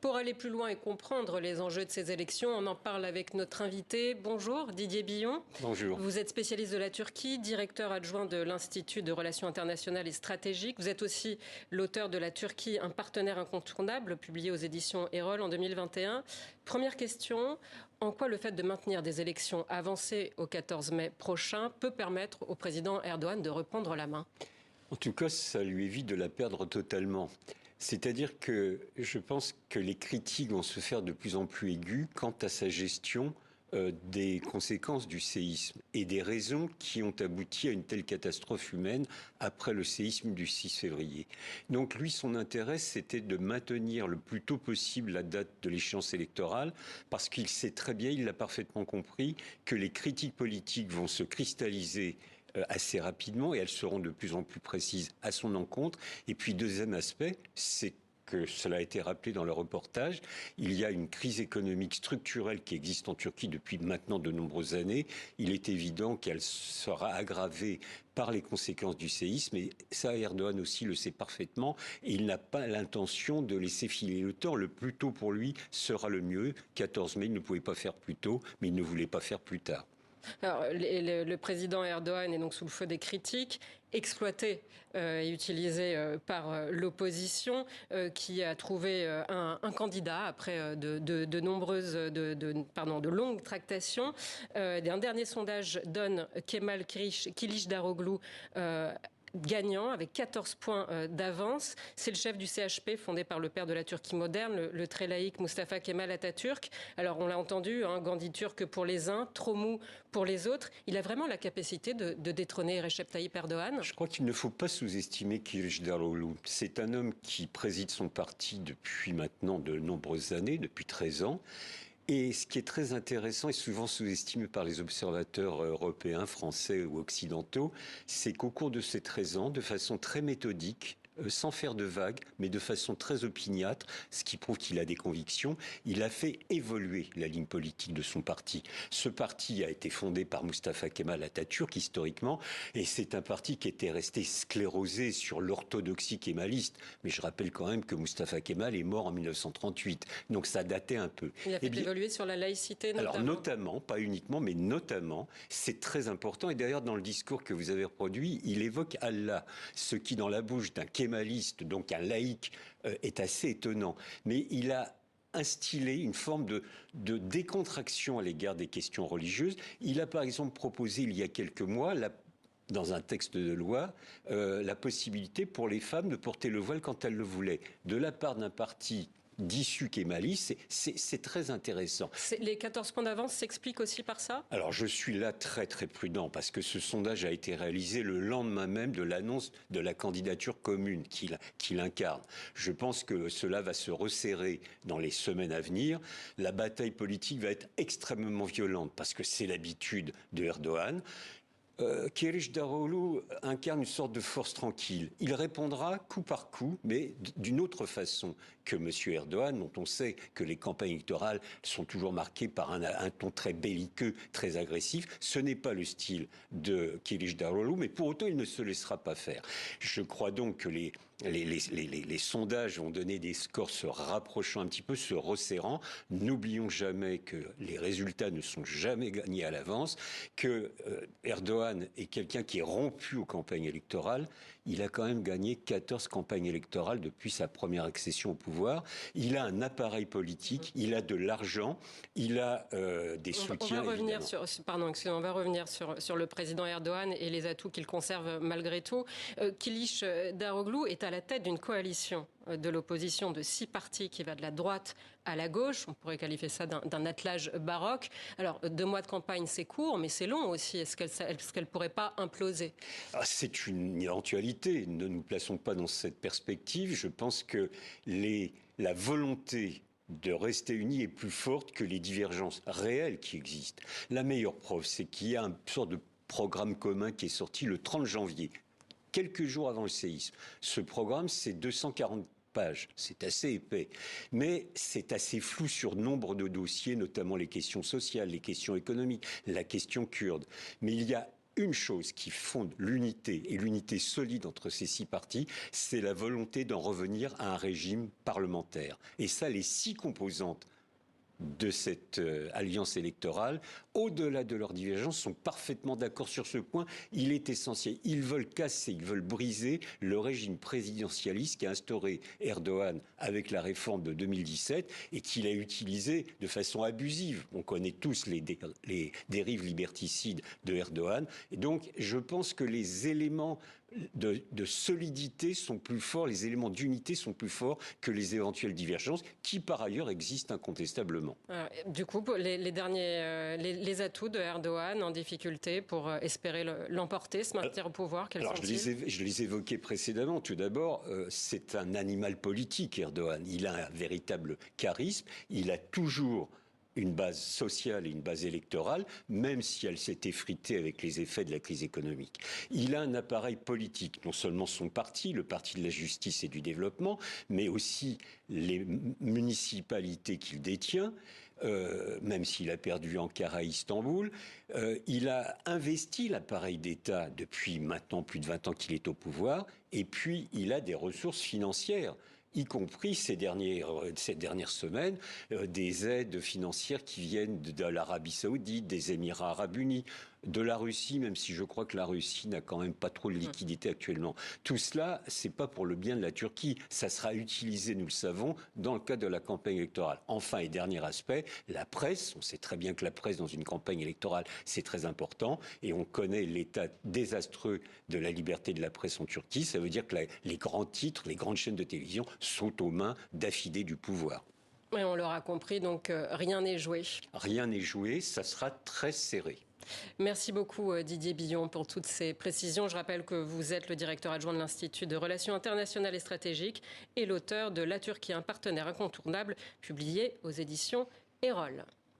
Pour aller plus loin et comprendre les enjeux de ces élections, on en parle avec notre invité. Bonjour Didier Billon. Bonjour. Vous êtes spécialiste de la Turquie, directeur adjoint de l'Institut de Relations internationales et stratégiques. Vous êtes aussi l'auteur de La Turquie, un partenaire incontournable, publié aux éditions Erol en 2021. Première question, en quoi le fait de maintenir des élections avancées au 14 mai prochain peut permettre au président Erdogan de reprendre la main ? En tout cas, ça lui évite de la perdre totalement. C'est-à-dire que je pense que les critiques vont se faire de plus en plus aiguës quant à sa gestion des conséquences du séisme et des raisons qui ont abouti à une telle catastrophe humaine après le séisme du 6 février. Donc lui, son intérêt, c'était de maintenir le plus tôt possible la date de l'échéance électorale parce qu'il sait très bien, il l'a parfaitement compris, que les critiques politiques vont se cristalliser assez rapidement et elles seront de plus en plus précises à son encontre. Et puis deuxième aspect, c'est que cela a été rappelé dans le reportage, il y a une crise économique structurelle qui existe en Turquie depuis maintenant de nombreuses années. Il est évident qu'elle sera aggravée par les conséquences du séisme, et ça, Erdogan aussi le sait parfaitement, et il n'a pas l'intention de laisser filer le temps. Le plus tôt pour lui sera le mieux. 14 mai, il ne pouvait pas faire plus tôt, mais il ne voulait pas faire plus tard. Alors, le président Erdogan est donc sous le feu des critiques, exploité et utilisé par l'opposition qui a trouvé un candidat après de longues tractations. Un dernier sondage donne Kemal Kılıçdaroğlu gagnant avec 14 points d'avance. C'est le chef du CHP fondé par le père de la Turquie moderne, le très laïque Mustafa Kemal Atatürk. Alors on l'a entendu, Gandhi turc pour les uns, trop mou pour les autres. Il a vraiment la capacité de détrôner Recep Tayyip Erdogan. Je crois qu'il ne faut pas sous-estimer Kılıçdaroğlu. C'est un homme qui préside son parti depuis maintenant de nombreuses années, depuis 13 ans. Et ce qui est très intéressant et souvent sous-estimé par les observateurs européens, français ou occidentaux, c'est qu'au cours de ces 13 ans, de façon très méthodique, sans faire de vagues, mais de façon très opiniâtre, ce qui prouve qu'il a des convictions, il a fait évoluer la ligne politique de son parti. Ce parti a été fondé par Mustafa Kemal Atatürk, historiquement, et c'est un parti qui était resté sclérosé sur l'orthodoxie kémaliste. Mais je rappelle quand même que Mustafa Kemal est mort en 1938, donc ça datait un peu. Il a fait évoluer sur la laïcité, notamment. Alors notamment, pas uniquement, mais notamment, c'est très important. Et d'ailleurs, dans le discours que vous avez reproduit, il évoque Allah, ce qui, dans la bouche d'un kémaliste, donc un laïc, est assez étonnant. Mais il a instillé une forme de décontraction à l'égard des questions religieuses. Il a par exemple proposé il y a quelques mois dans un texte de loi, la possibilité pour les femmes de porter le voile quand elles le voulaient. De la part d'un parti d'issue kémaliste, c'est très intéressant. Les 14 points d'avance s'expliquent aussi par ça ? Alors je suis là très très prudent parce que ce sondage a été réalisé le lendemain même de l'annonce de la candidature commune qu'il incarne. Je pense que cela va se resserrer dans les semaines à venir. La bataille politique va être extrêmement violente parce que c'est l'habitude de Erdogan. Kılıçdaroğlu incarne une sorte de force tranquille. Il répondra coup par coup, mais d'une autre façon que M. Erdogan, dont on sait que les campagnes électorales sont toujours marquées par un ton très belliqueux, très agressif. Ce n'est pas le style de Kılıçdaroğlu, mais pour autant, il ne se laissera pas faire. Je crois donc que les sondages vont donner des scores se rapprochant un petit peu, se resserrant. N'oublions jamais que les résultats ne sont jamais gagnés à l'avance, que Erdogan est quelqu'un qui est rompu aux campagnes électorales. Il a quand même gagné 14 campagnes électorales depuis sa première accession au pouvoir. Il a un appareil politique, il a de l'argent, il a des soutiens. On va revenir sur le président Erdogan et les atouts qu'il conserve malgré tout. Kılıçdaroğlu est à la tête d'une coalition de l'opposition de 6 partis qui va de la droite à la gauche. On pourrait qualifier ça d'un attelage baroque. Alors, 2 mois de campagne, c'est court, mais c'est long aussi. Est-ce qu'elle pourrait pas imploser ? C'est une éventualité. Ne nous plaçons pas dans cette perspective. Je pense que la volonté de rester unis est plus forte que les divergences réelles qui existent. La meilleure preuve, c'est qu'il y a une sorte de programme commun qui est sorti le 30 janvier, quelques jours avant le séisme. Ce programme, c'est 240 pages. C'est assez épais. Mais c'est assez flou sur nombre de dossiers, notamment les questions sociales, les questions économiques, la question kurde. Mais il y a une chose qui fonde l'unité, et l'unité solide entre ces 6 partis, c'est la volonté d'en revenir à un régime parlementaire. Et ça, les 6 composantes de cette alliance électorale, au-delà de leurs divergences, sont parfaitement d'accord sur ce point. Il est essentiel. Ils veulent casser, ils veulent briser le régime présidentialiste qu'a instauré Erdogan avec la réforme de 2017 et qu'il a utilisé de façon abusive. On connaît tous les dérives liberticides de Erdogan. Et donc, je pense que les éléments de solidité sont plus forts, les éléments d'unité sont plus forts que les éventuelles divergences qui, par ailleurs, existent incontestablement. Du coup, les atouts de Erdogan en difficulté pour espérer l'emporter, se maintenir au pouvoir, quels sont-ils ? Je les évoquais précédemment. Tout d'abord, c'est un animal politique, Erdogan. Il a un véritable charisme. Il a toujours une base sociale et une base électorale, même si elle s'est effritée avec les effets de la crise économique. Il a un appareil politique, non seulement son parti, le Parti de la justice et du développement, mais aussi les municipalités qu'il détient, même s'il a perdu Ankara et Istanbul. Il a investi l'appareil d'État depuis maintenant plus de 20 ans qu'il est au pouvoir, et puis il a des ressources financières, y compris ces dernières semaines, des aides financières qui viennent de l'Arabie Saoudite, des Émirats Arabes Unis, de la Russie, même si je crois que la Russie n'a quand même pas trop de liquidité actuellement. Tout cela, c'est pas pour le bien de la Turquie. Ça sera utilisé, nous le savons, dans le cadre de la campagne électorale. Enfin, et dernier aspect, la presse. On sait très bien que la presse, dans une campagne électorale, c'est très important. Et on connaît l'état désastreux de la liberté de la presse en Turquie. Ça veut dire que les grands titres, les grandes chaînes de télévision sont aux mains d'affidés du pouvoir. Et on l'aura compris, donc rien n'est joué. Rien n'est joué, ça sera très serré. Merci beaucoup Didier Billon pour toutes ces précisions. Je rappelle que vous êtes le directeur adjoint de l'Institut de Relations internationales et stratégiques et l'auteur de La Turquie, un partenaire incontournable, publié aux éditions Erol.